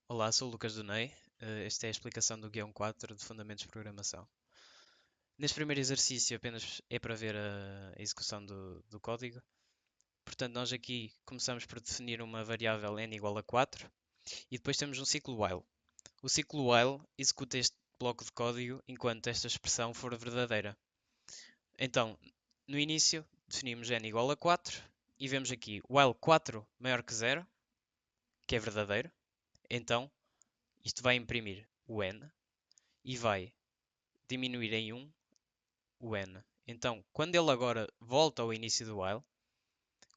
Olá, sou o Lucas do NEI. Esta é a explicação do Guião 4 de Fundamentos de Programação. Neste primeiro exercício apenas é para ver a execução do código. Portanto, nós aqui começamos por definir uma variável n igual a 4 e depois temos um ciclo while. O ciclo while executa este bloco de código enquanto esta expressão for verdadeira. Então, no início, definimos n igual a 4 e vemos aqui while 4 maior que 0, que é verdadeiro. Então, isto vai imprimir o n e vai diminuir em 1 o n. Então, quando ele agora volta ao início do while,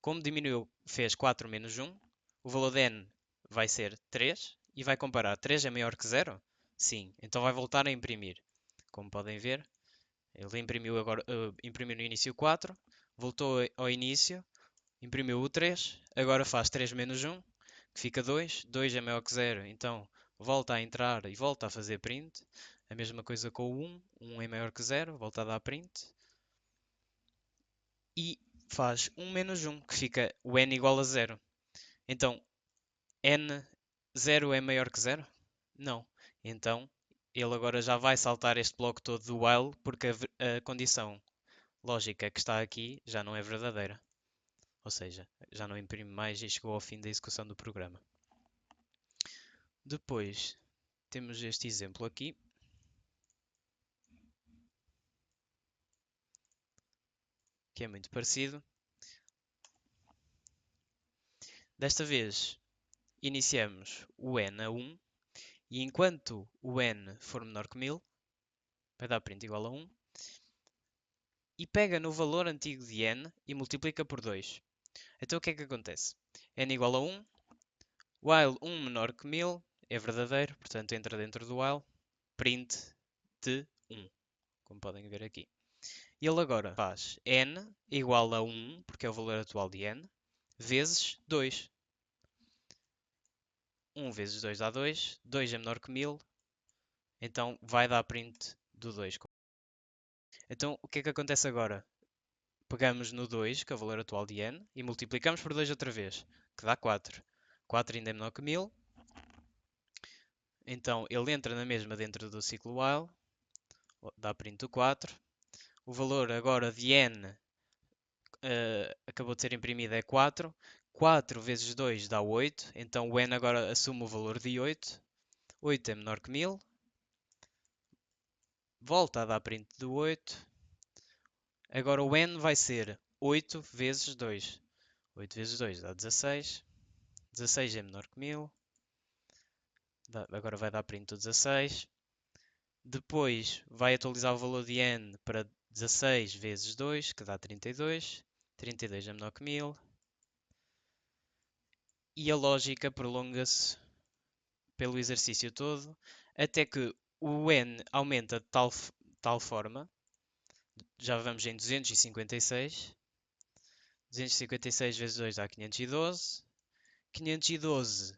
como diminuiu, fez 4 menos 1, o valor de n vai ser 3 e vai comparar 3 é maior que 0? Sim, então vai voltar a imprimir. Como podem ver, ele imprimiu no início 4, voltou ao início, imprimiu o 3, agora faz 3 menos 1, que fica 2, 2 é maior que 0, então volta a entrar e volta a fazer print. A mesma coisa com o 1, 1 é maior que 0, volta a dar print. E faz 1 menos 1, que fica o n igual a 0. Então, n 0 é maior que 0? Não. Então, ele agora já vai saltar este bloco todo do while, porque a condição lógica que está aqui já não é verdadeira. Ou seja, já não imprime mais e chegou ao fim da execução do programa. Depois, temos este exemplo aqui. Que é muito parecido. Desta vez, iniciamos o n a 1 e enquanto o n for menor que 1000, vai dar print igual a 1, e pega no valor antigo de n e multiplica por 2. Então o que é que acontece? N igual a 1, while 1 menor que 1000 é verdadeiro, portanto entra dentro do while, print de 1, como podem ver aqui. E ele agora faz n igual a 1, porque é o valor atual de n, vezes 2. 1 vezes 2 dá 2, 2 é menor que 1000, então vai dar print do 2. Então o que é que acontece agora? Pegamos no 2, que é o valor atual de n, e multiplicamos por 2 outra vez, que dá 4. 4 ainda é menor que 1000, então ele entra na mesma dentro do ciclo while, dá print do 4. O valor agora de n acabou de ser imprimido é 4. 4 vezes 2 dá 8, então o n agora assume o valor de 8. 8 é menor que 1000. Volta a dar print do 8. Agora o n vai ser 8 vezes 2. 8 vezes 2 dá 16. 16 é menor que 1000. Agora vai dar print do 16. Depois vai atualizar o valor de n para 16 vezes 2, que dá 32. 32 é menor que 1000. E a lógica prolonga-se pelo exercício todo, até que o n aumenta de tal forma, já vamos em 256. 256 vezes 2 dá 512. 512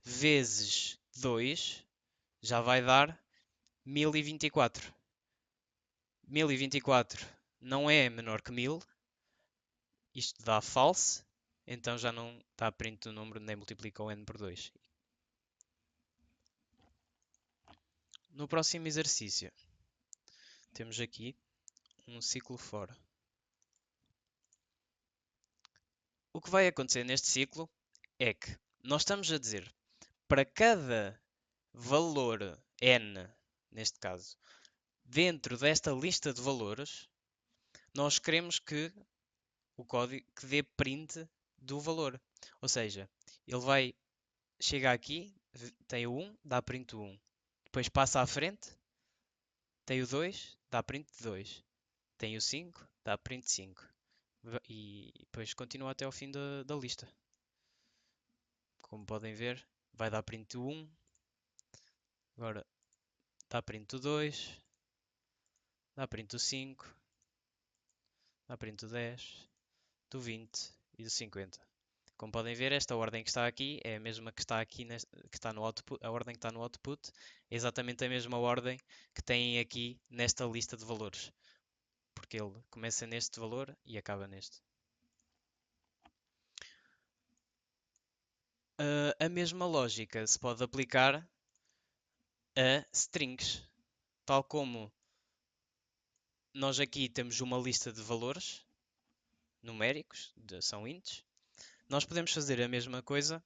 vezes 2 já vai dar 1024. 1024 não é menor que 1000, isto dá false, então já não dá print do número nem multiplica o n por 2. No próximo exercício, temos aqui um ciclo for. O que vai acontecer neste ciclo é que nós estamos a dizer para cada valor n, neste caso, dentro desta lista de valores, nós queremos que o código que dê print do valor. Ou seja, ele vai chegar aqui, tem o 1, dá print do 1. Depois passa à frente, tem o 2, dá print de 2. Tem o 5, dá print de 5. E depois continua até ao fim da lista. Como podem ver, vai dar print do 1. Agora dá print do 2. Dá print do 5. Dá print do 10. Do 20 e do 50. Como podem ver, esta ordem que está aqui é a mesma que está aqui, que está no output, a ordem que está no output é exatamente a mesma ordem que tem aqui nesta lista de valores, porque ele começa neste valor e acaba neste. A mesma lógica se pode aplicar a strings, tal como nós aqui temos uma lista de valores numéricos, são ints, nós podemos fazer a mesma coisa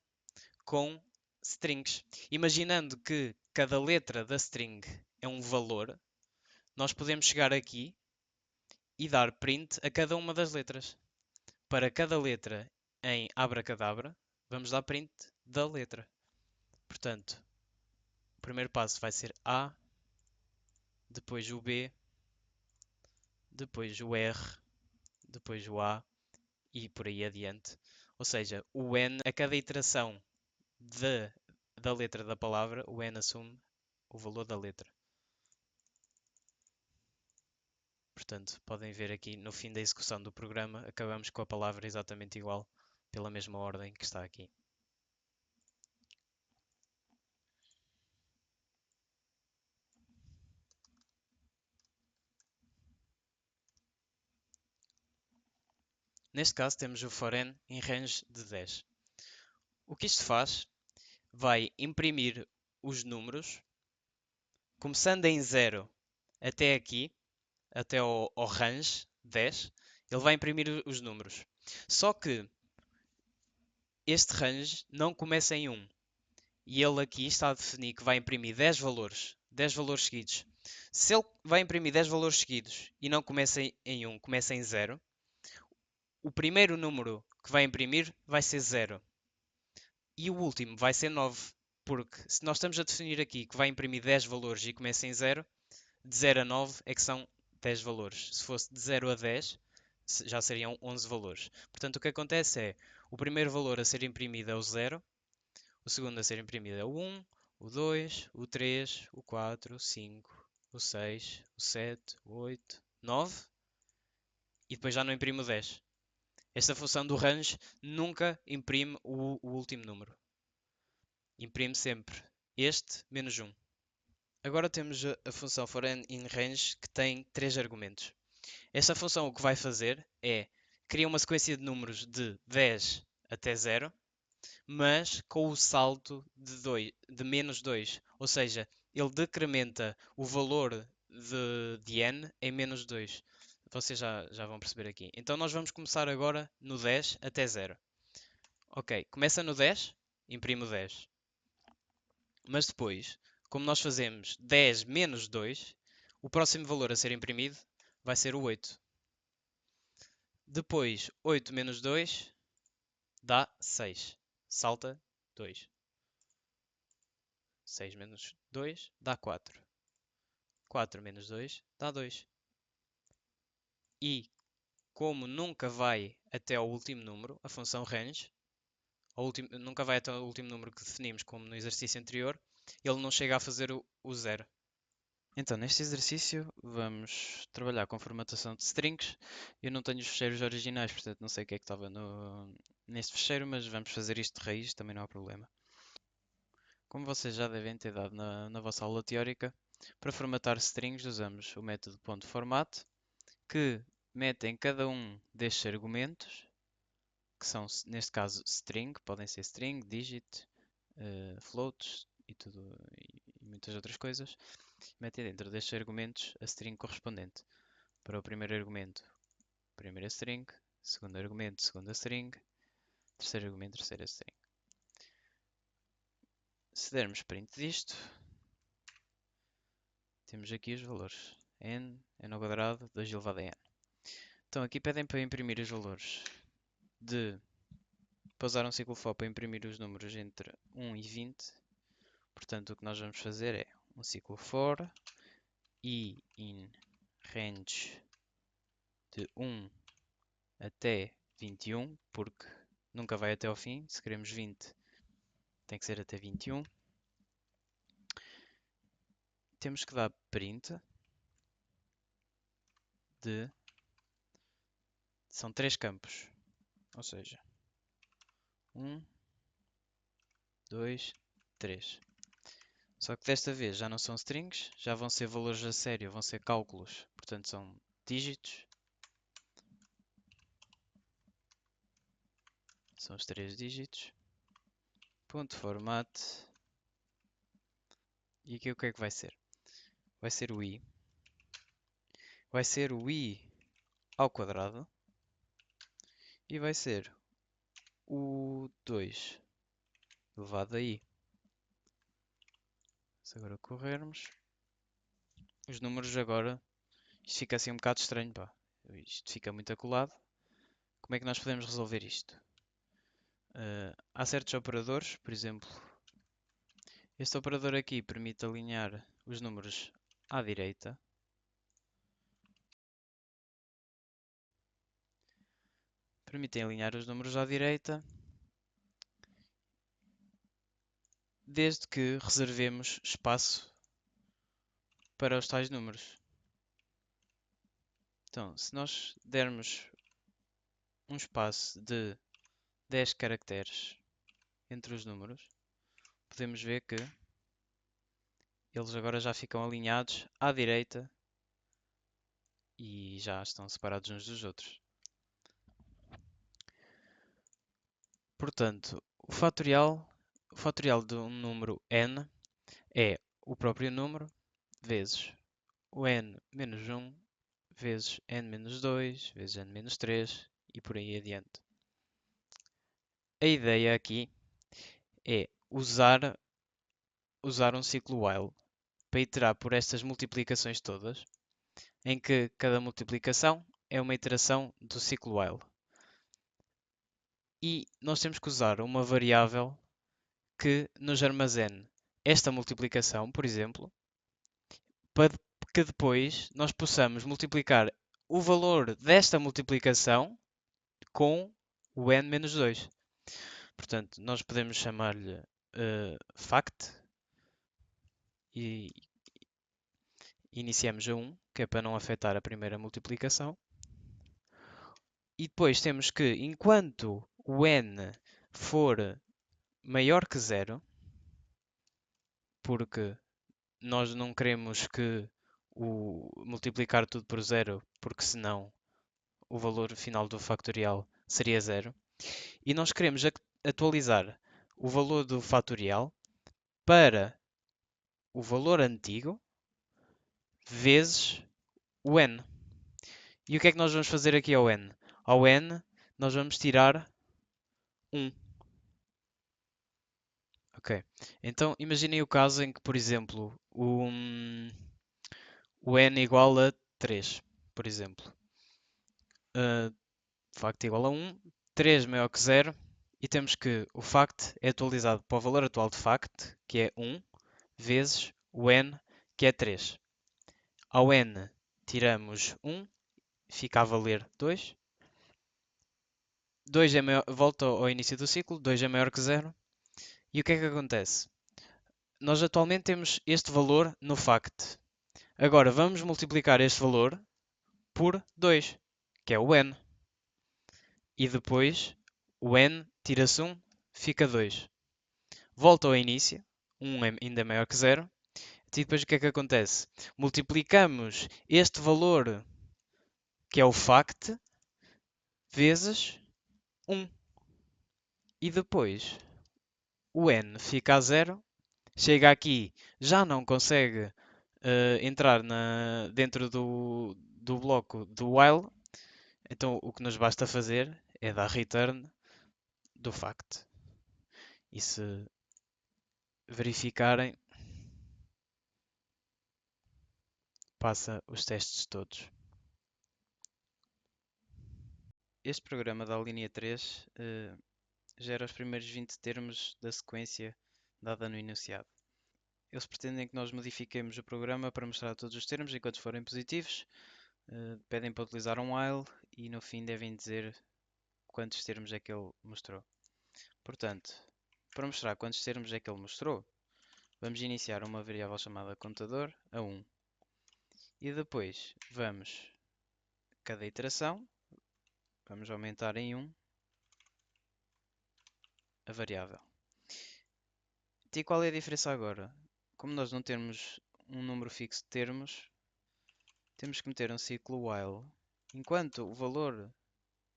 com strings. Imaginando que cada letra da string é um valor, nós podemos chegar aqui e dar print a cada uma das letras. Para cada letra em abracadabra, vamos dar print da letra. Portanto, o primeiro passo vai ser A, depois o B, depois o R, depois o A e por aí adiante. Ou seja, o N, a cada iteração da letra da palavra, o N assume o valor da letra. Portanto, podem ver aqui no fim da execução do programa, acabamos com a palavra exatamente igual, pela mesma ordem que está aqui. Neste caso temos o for n em range de 10. O que isto faz? Vai imprimir os números, começando em 0 até aqui, até ao range 10, ele vai imprimir os números. Só que este range não começa em 1. E ele aqui está a definir que vai imprimir 10 valores seguidos. Se ele vai imprimir 10 valores seguidos e não começa em 1, começa em 0, o primeiro número que vai imprimir vai ser 0. E o último vai ser 9. Porque se nós estamos a definir aqui que vai imprimir 10 valores e começa em 0, de 0 a 9 é que são 10 valores. Se fosse de 0 a 10, já seriam 11 valores. Portanto, o que acontece é, o primeiro valor a ser imprimido é o 0, o segundo a ser imprimido é o 1, o 2, o 3, o 4, o 5, o 6, o 7, o 8, 9 e depois já não imprime o 10. Esta função do range nunca imprime o último número. Imprime sempre este menos 1. Agora temos a função for n in range que tem 3 argumentos. Esta função o que vai fazer é criar uma sequência de números de 10 até 0, mas com o salto de menos 2. Ou seja, ele decrementa o valor de n em menos 2. Vocês já vão perceber aqui. Então nós vamos começar agora no 10 até 0. Ok, começa no 10, imprime o 10. Mas depois, como nós fazemos 10 menos 2, o próximo valor a ser imprimido vai ser o 8. Depois, 8 menos 2 dá 6. Salta 2. 6 menos 2 dá 4. 4 menos 2 dá 2. E, como nunca vai até ao último número, a função range, nunca vai até ao último número que definimos como no exercício anterior, ele não chega a fazer o 0. Então, neste exercício, vamos trabalhar com formatação de strings. Eu não tenho os fecheiros originais, portanto não sei o que é que estava neste fecheiro, mas vamos fazer isto de raiz, também não há problema. Como vocês já devem ter dado na vossa aula teórica, para formatar strings usamos o método .format, que mete em cada um destes argumentos, que são, neste caso, string, podem ser string, digit, floats e muitas outras coisas, mete dentro destes argumentos a string correspondente. Para o primeiro argumento, primeira string, segundo argumento, segunda string, terceiro argumento, terceira string. Se dermos print disto, temos aqui os valores. N ao quadrado, 2 elevado a n. Então aqui pedem para imprimir os valores para usar um ciclo for para imprimir os números entre 1 e 20. Portanto, o que nós vamos fazer é um ciclo for e in range de 1 até 21, porque nunca vai até ao fim. Se queremos 20, tem que ser até 21. Temos que dar print são 3 campos, ou seja, 1, 2, 3. Só que desta vez já não são strings, já vão ser valores a sério, vão ser cálculos, portanto são dígitos. São os 3 dígitos. ponto format. E aqui o que é que vai ser? Vai ser o i. Vai ser o i ao quadrado. E vai ser o 2 elevado a i. Se agora corrermos, os números agora, isto fica assim um bocado estranho, pá. Isto fica muito acolado. Como é que nós podemos resolver isto? Há certos operadores, por exemplo, este operador aqui permite alinhar os números à direita. Permitem alinhar os números à direita, desde que reservemos espaço para os tais números. Então, se nós dermos um espaço de 10 caracteres entre os números, podemos ver que eles agora já ficam alinhados à direita e já estão separados uns dos outros. Portanto, o fatorial de um número n é o próprio número vezes o n menos 1 vezes n menos 2 vezes n menos 3 e por aí adiante. A ideia aqui é usar um ciclo while para iterar por estas multiplicações todas, em que cada multiplicação é uma iteração do ciclo while. E nós temos que usar uma variável que nos armazene esta multiplicação, por exemplo, para que depois nós possamos multiplicar o valor desta multiplicação com o n menos 2. Portanto, nós podemos chamar-lhe fact e iniciamos a 1, que é para não afetar a primeira multiplicação. E depois temos que, enquanto o n for maior que 0, porque nós não queremos que multiplicar tudo por 0, porque senão o valor final do factorial seria 0. E nós queremos atualizar o valor do fatorial para o valor antigo vezes o n. E o que é que nós vamos fazer aqui ao n? Ao n nós vamos tirar 1. Ok. Então imaginem o caso em que, por exemplo, o n igual a 3, por exemplo. Fact igual a 1, 3 maior que 0, e temos que o fact é atualizado para o valor atual de fact, que é 1, vezes o n, que é 3. Ao n tiramos 1, fica a valer 2. 2 é maior, volta ao início do ciclo, 2 é maior que 0. E o que é que acontece? Nós atualmente temos este valor no fact. Agora vamos multiplicar este valor por 2, que é o n. E depois o n tira-se 1, fica 2. Volta ao início, 1 é ainda maior que 0. E depois o que é que acontece? Multiplicamos este valor, que é o fact, vezes 1. E depois o n fica a 0. Chega aqui, já não consegue entrar dentro do bloco do while. Então o que nos basta fazer é dar return do fact. E se verificarem, passa os testes todos. Este programa da linha 3 gera os primeiros 20 termos da sequência dada no enunciado. Eles pretendem que nós modifiquemos o programa para mostrar todos os termos enquanto forem positivos. Pedem para utilizar um while e no fim devem dizer quantos termos é que ele mostrou. Portanto, para mostrar quantos termos é que ele mostrou, vamos iniciar uma variável chamada contador a 1. E depois vamos, cada iteração, vamos aumentar em 1 a variável. E qual é a diferença agora? Como nós não temos um número fixo de termos, temos que meter um ciclo while. Enquanto o valor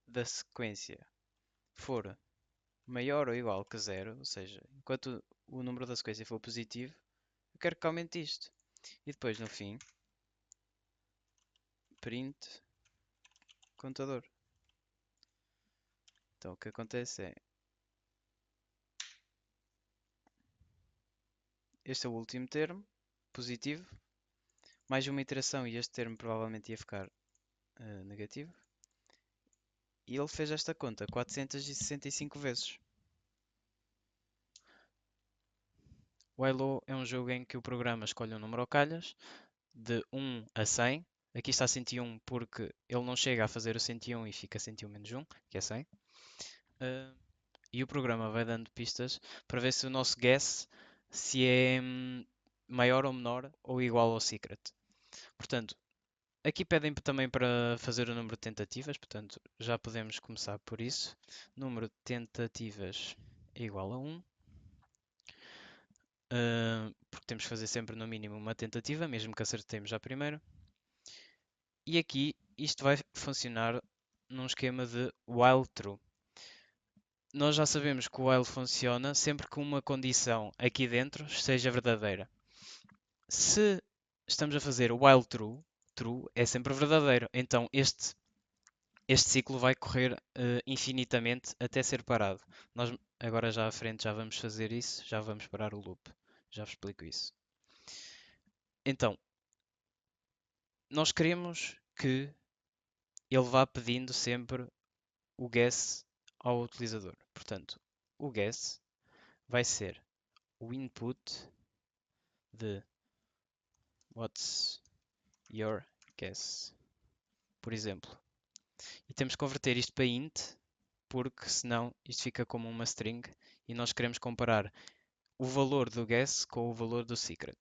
da sequência for maior ou igual que zero, ou seja, enquanto o número da sequência for positivo, eu quero que aumente isto. E depois no fim, print contador. Então o que acontece é, este é o último termo, positivo, mais uma iteração e este termo provavelmente ia ficar negativo. E ele fez esta conta 465 vezes. O ILO é um jogo em que o programa escolhe um número ao calhas, de 1 a 100. Aqui está 101 porque ele não chega a fazer o 101 e fica 101 menos 1, que é 100. E o programa vai dando pistas para ver se o nosso guess se é maior ou menor ou igual ao secret. Portanto, aqui pedem também para fazer o número de tentativas, portanto, já podemos começar por isso. Número de tentativas é igual a 1. Porque temos que fazer sempre no mínimo uma tentativa, mesmo que acertemos já primeiro. E aqui isto vai funcionar num esquema de while true. Nós já sabemos que o while funciona sempre que uma condição aqui dentro seja verdadeira. Se estamos a fazer while true, true é sempre verdadeiro. Então este ciclo vai correr infinitamente até ser parado. Nós agora já à frente já vamos fazer isso, já vamos parar o loop. Já vos explico isso. Então, nós queremos que ele vá pedindo sempre o guess ao utilizador. Portanto, o guess vai ser o input de what's your guess, por exemplo. E temos que converter isto para int, porque senão isto fica como uma string e nós queremos comparar o valor do guess com o valor do secret.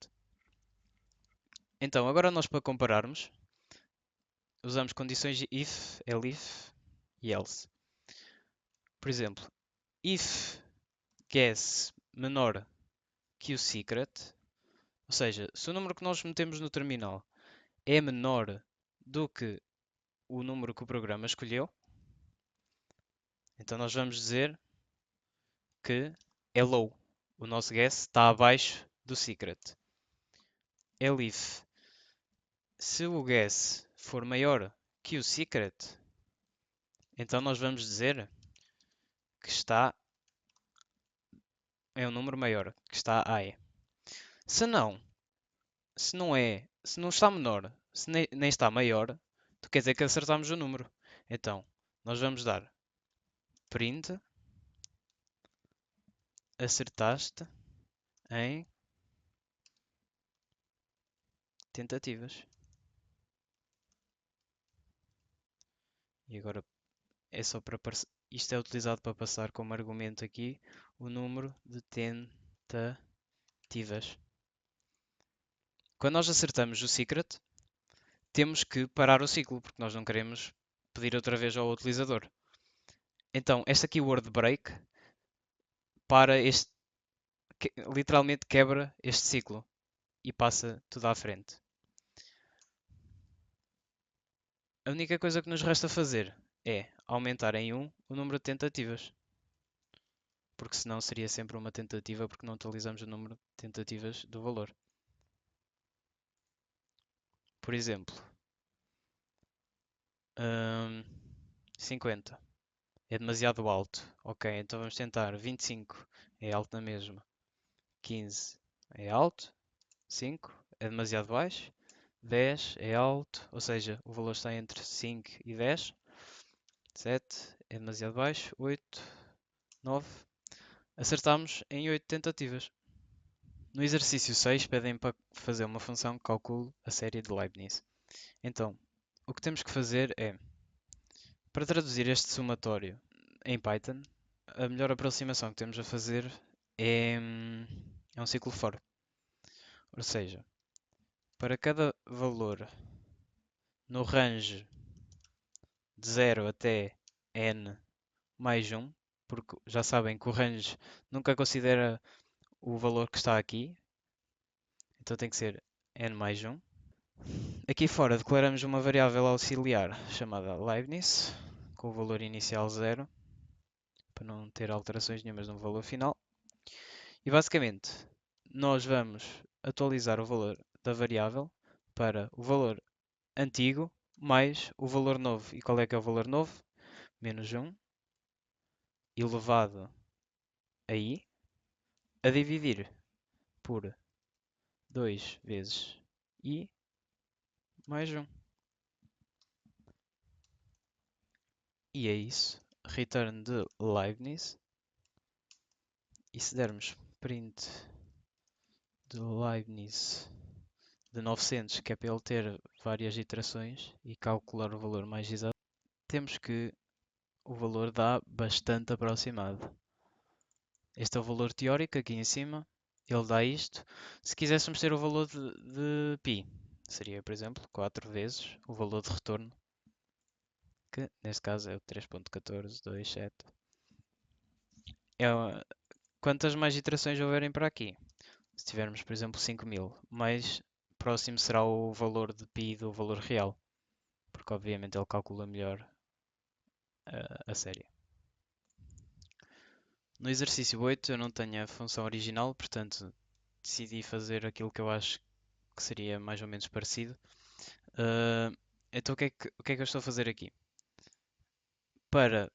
Então, agora nós para compararmos, usamos condições de if, elif e else. Por exemplo, if guess menor que o secret, ou seja, se o número que nós metemos no terminal é menor do que o número que o programa escolheu, então nós vamos dizer que é low. O nosso guess está abaixo do secret. Elif, se o guess for maior que o secret, então nós vamos dizer que é um número maior, que está high. Se não, se não está menor, se nem está maior, então quer dizer que acertamos o número. Então, nós vamos dar print acertaste em tentativas. E agora é só para isto é utilizado para passar como argumento aqui o número de tentativas. Quando nós acertamos o secret, temos que parar o ciclo, porque nós não queremos pedir outra vez ao utilizador. Então, esta keyword break para literalmente quebra este ciclo e passa tudo à frente. A única coisa que nos resta fazer é aumentar em 1 o número de tentativas. Porque senão seria sempre uma tentativa porque não atualizamos o número de tentativas do valor. Por exemplo, 50 é demasiado alto. Ok, então vamos tentar 25 é alto na mesma. 15 é alto. 5 é demasiado baixo. 10 é alto, ou seja, o valor está entre 5 e 10. 7 é demasiado baixo. 8, 9. Acertamos em 8 tentativas. No exercício 6 pedem para fazer uma função que calcule a série de Leibniz. Então, o que temos que fazer é, para traduzir este somatório em Python, a melhor aproximação que temos a fazer é um ciclo for. Ou seja, para cada valor no range de 0 até n mais 1, porque já sabem que o range nunca considera o valor que está aqui, então tem que ser n mais 1. Aqui fora declaramos uma variável auxiliar chamada Leibniz, com o valor inicial 0. para não ter alterações nenhumas no valor final. E basicamente, nós vamos atualizar o valor da variável para o valor antigo mais o valor novo. E qual é que é o valor novo? Menos 1 elevado a i a dividir por 2 vezes i mais 1. E é isso. Return de Leibniz. E se dermos print de Leibniz de 900, que é para ele ter várias iterações e calcular o valor mais exato, temos que o valor dá bastante aproximado. Este é o valor teórico aqui em cima. Ele dá isto. Se quiséssemos ter o valor de π, seria, por exemplo, 4 vezes o valor de retorno, que neste caso é o 3.14227. É, quantas mais iterações houverem para aqui? Se tivermos, por exemplo, 5000, mais próximo será o valor de π do valor real, porque obviamente ele calcula melhor a série. No exercício 8 eu não tenho a função original, portanto decidi fazer aquilo que eu acho que seria mais ou menos parecido. Então o que é que eu estou a fazer aqui? Para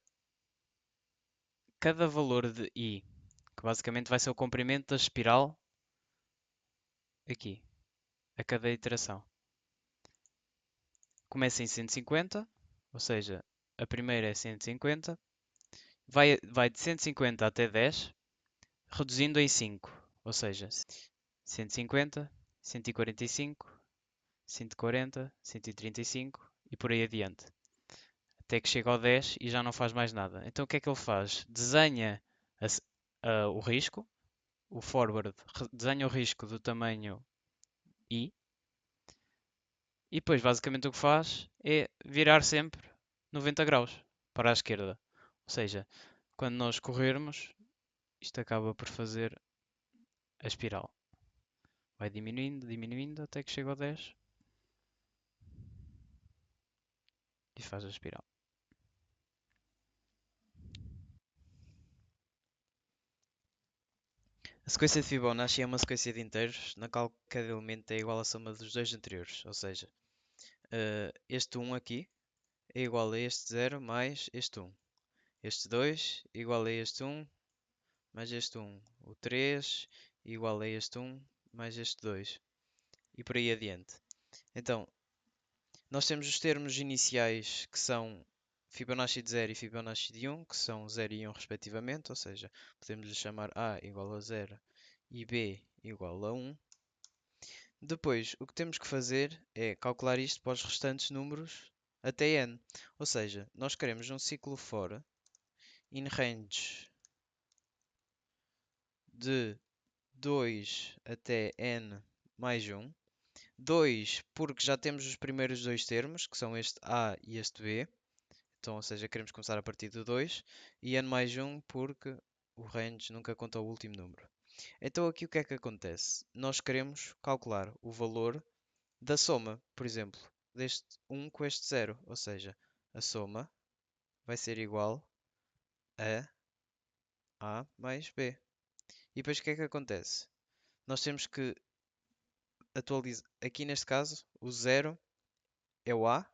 cada valor de i, que basicamente vai ser o comprimento da espiral aqui, a cada iteração. Começa em 150, ou seja, a primeira é 150, vai de 150 até 10, reduzindo em 5, ou seja, 150, 145, 140, 135 e por aí adiante. Até que chega ao 10 e já não faz mais nada. Então o que é que ele faz? Desenha o risco, o forward desenha o risco do tamanho I e depois basicamente o que faz é virar sempre 90 graus para a esquerda. Ou seja, quando nós corrermos, isto acaba por fazer a espiral. Vai diminuindo, diminuindo até que chega ao 10 e faz a espiral. A sequência de Fibonacci é uma sequência de inteiros na qual cada elemento é igual à soma dos dois anteriores, ou seja, este 1 aqui é igual a este 0 mais este 1. Este 2 igual a este 1 mais este 1. O 3 igual a este 1 mais este 2. E por aí adiante. Então, nós temos os termos iniciais que são Fibonacci de 0 e Fibonacci de 1, que são 0 e 1 respectivamente, ou seja, podemos lhe chamar A igual a 0 e B igual a 1. Depois, o que temos que fazer é calcular isto para os restantes números até n. Ou seja, nós queremos um ciclo for in range de 2 até n mais 1. 2 porque já temos os primeiros dois termos, que são este A e este B. Então, ou seja, queremos começar a partir do 2. E n mais 1 porque o range nunca conta o último número. Então aqui o que é que acontece? Nós queremos calcular o valor da soma, por exemplo, deste 1 com este 0. Ou seja, a soma vai ser igual a A mais B. E depois o que é que acontece? Nós temos que atualizar, aqui neste caso, o 0 é o A,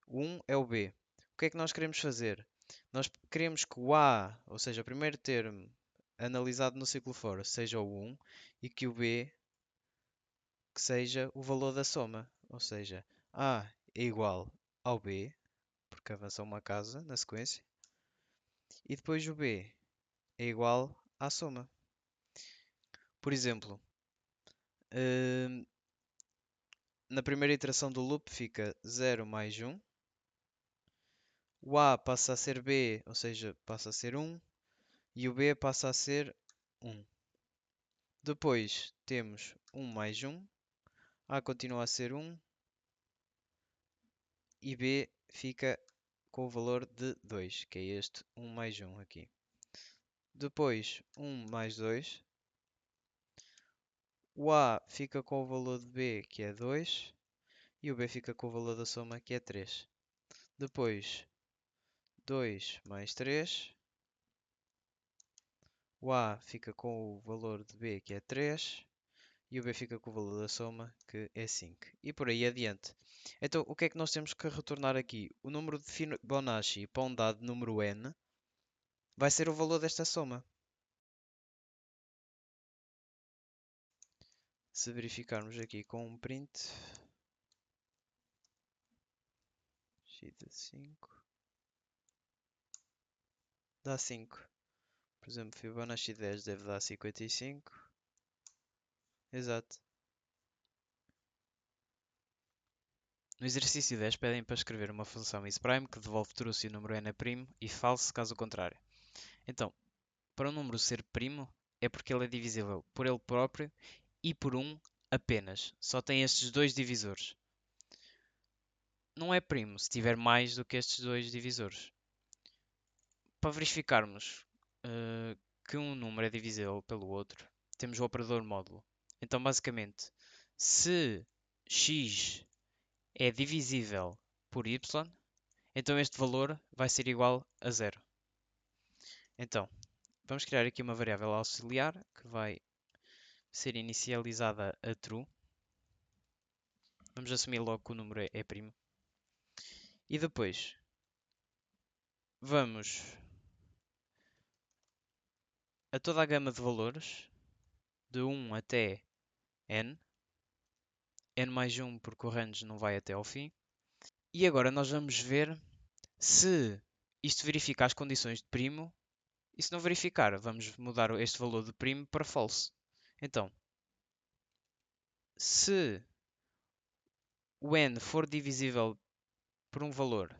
o 1 é o B. O que é que nós queremos fazer? Nós queremos que o A, ou seja, o primeiro termo analisado no ciclo for, seja o 1 e que o B que seja o valor da soma. Ou seja, A é igual ao B, porque avança uma casa na sequência, e depois o B é igual à soma. Por exemplo, na primeira iteração do loop fica 0 mais 1. O A passa a ser B, ou seja, passa a ser 1. E o B passa a ser 1. Depois temos 1 mais 1. A continua a ser 1. E B fica com o valor de 2, que é este 1 mais 1 aqui. Depois 1 mais 2. O A fica com o valor de B, que é 2. E o B fica com o valor da soma, que é 3. Depois 2 mais 3. O A fica com o valor de B, que é 3, e o B fica com o valor da soma, que é 5. E por aí adiante. Então, o que é que nós temos que retornar aqui? O número de Fibonacci para um dado número n vai ser o valor desta soma. Se verificarmos aqui com um print, x de 5, dá 5. Por exemplo, Fibonacci 10 deve dar 55. Exato. No exercício 10 pedem para escrever uma função isPrime que devolve true se o número n é primo e false caso contrário. Então, para um número ser primo é porque ele é divisível por ele próprio e por um apenas. Só tem estes dois divisores. Não é primo se tiver mais do que estes dois divisores. Para verificarmos que um número é divisível pelo outro, temos o operador módulo. Então, basicamente, se x é divisível por y, então este valor vai ser igual a zero. Então, vamos criar aqui uma variável auxiliar que vai ser inicializada a true. Vamos assumir logo que o número é primo. E depois, vamos a toda a gama de valores, de 1 até n. N mais 1 porque o range não vai até ao fim. E agora nós vamos ver se isto verifica as condições de primo. E se não verificar, vamos mudar este valor de primo para false. Então, se o n for divisível por um valor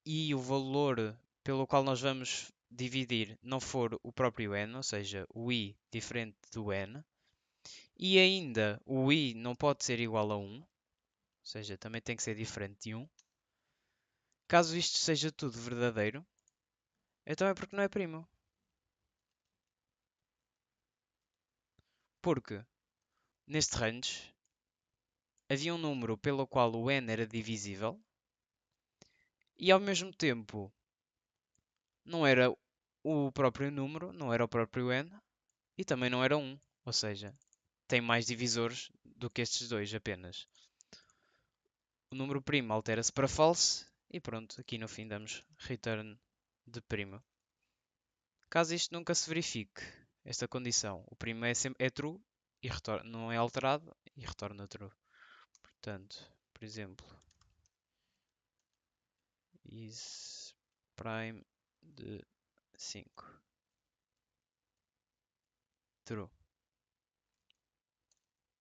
e o valor pelo qual nós vamos dividir não for o próprio n, ou seja, o i diferente do n, e ainda o i não pode ser igual a 1, ou seja, também tem que ser diferente de 1. Caso isto seja tudo verdadeiro, então é porque não é primo. Porque neste range havia um número pelo qual o n era divisível e ao mesmo tempo não era o próprio número, não era o próprio n e também não era 1. Ou seja, tem mais divisores do que estes dois apenas. O número primo altera-se para false e pronto, aqui no fim damos return de primo. Caso isto nunca se verifique, esta condição, o primo é true e não é alterado e retorna true. Portanto, por exemplo, is prime de 5. True.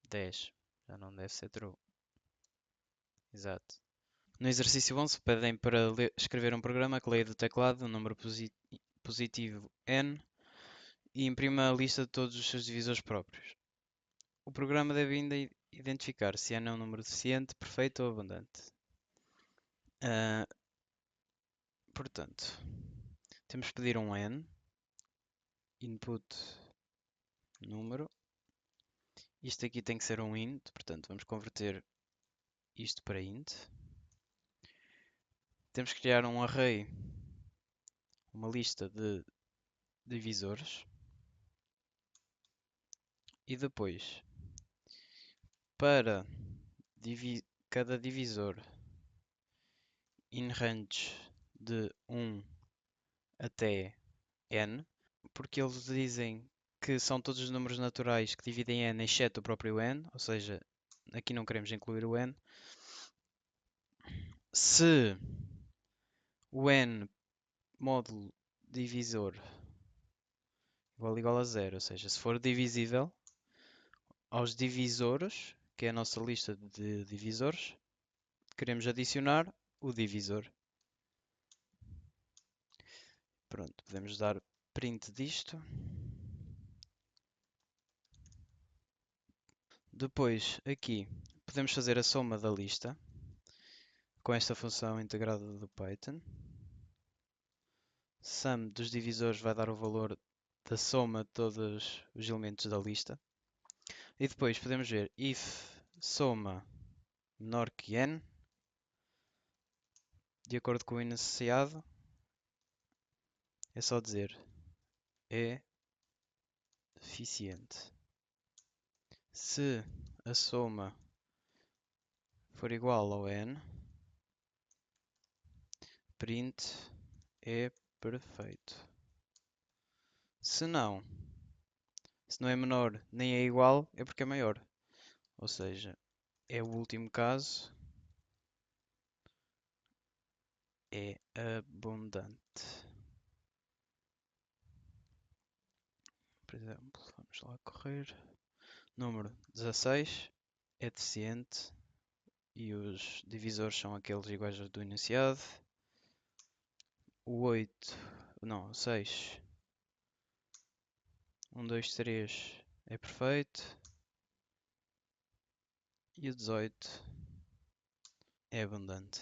10. Já não deve ser true. Exato. No exercício 11 pedem para escrever um programa que leia do teclado um número positivo n e imprima a lista de todos os seus divisores próprios. O programa deve ainda identificar se n é um número deficiente, perfeito ou abundante. Portanto, temos que pedir um n, input número. Isto aqui tem que ser um int, portanto vamos converter isto para int. Temos que criar um array, uma lista de divisores. E depois, para cada divisor in range de 1 até n, porque eles dizem que são todos os números naturais que dividem n exceto o próprio n, ou seja, aqui não queremos incluir o n. Se o n módulo divisor igual a zero, ou seja, se for divisível aos divisores, que é a nossa lista de divisores, queremos adicionar o divisor. Pronto, podemos dar print disto. Depois, aqui, podemos fazer a soma da lista com esta função integrada do Python. Sum dos divisores vai dar o valor da soma de todos os elementos da lista. E depois podemos ver if soma menor que n, de acordo com o enunciado, é só dizer é deficiente. Se a soma for igual ao n, print é perfeito. Se não é menor nem é igual, é porque é maior. Ou seja, é o último caso, é abundante. Por exemplo, vamos lá correr. Número 16 é deficiente e os divisores são aqueles iguais aos do enunciado. O 8, não, o 6, 1, 2, 3 é perfeito. E o 18 é abundante.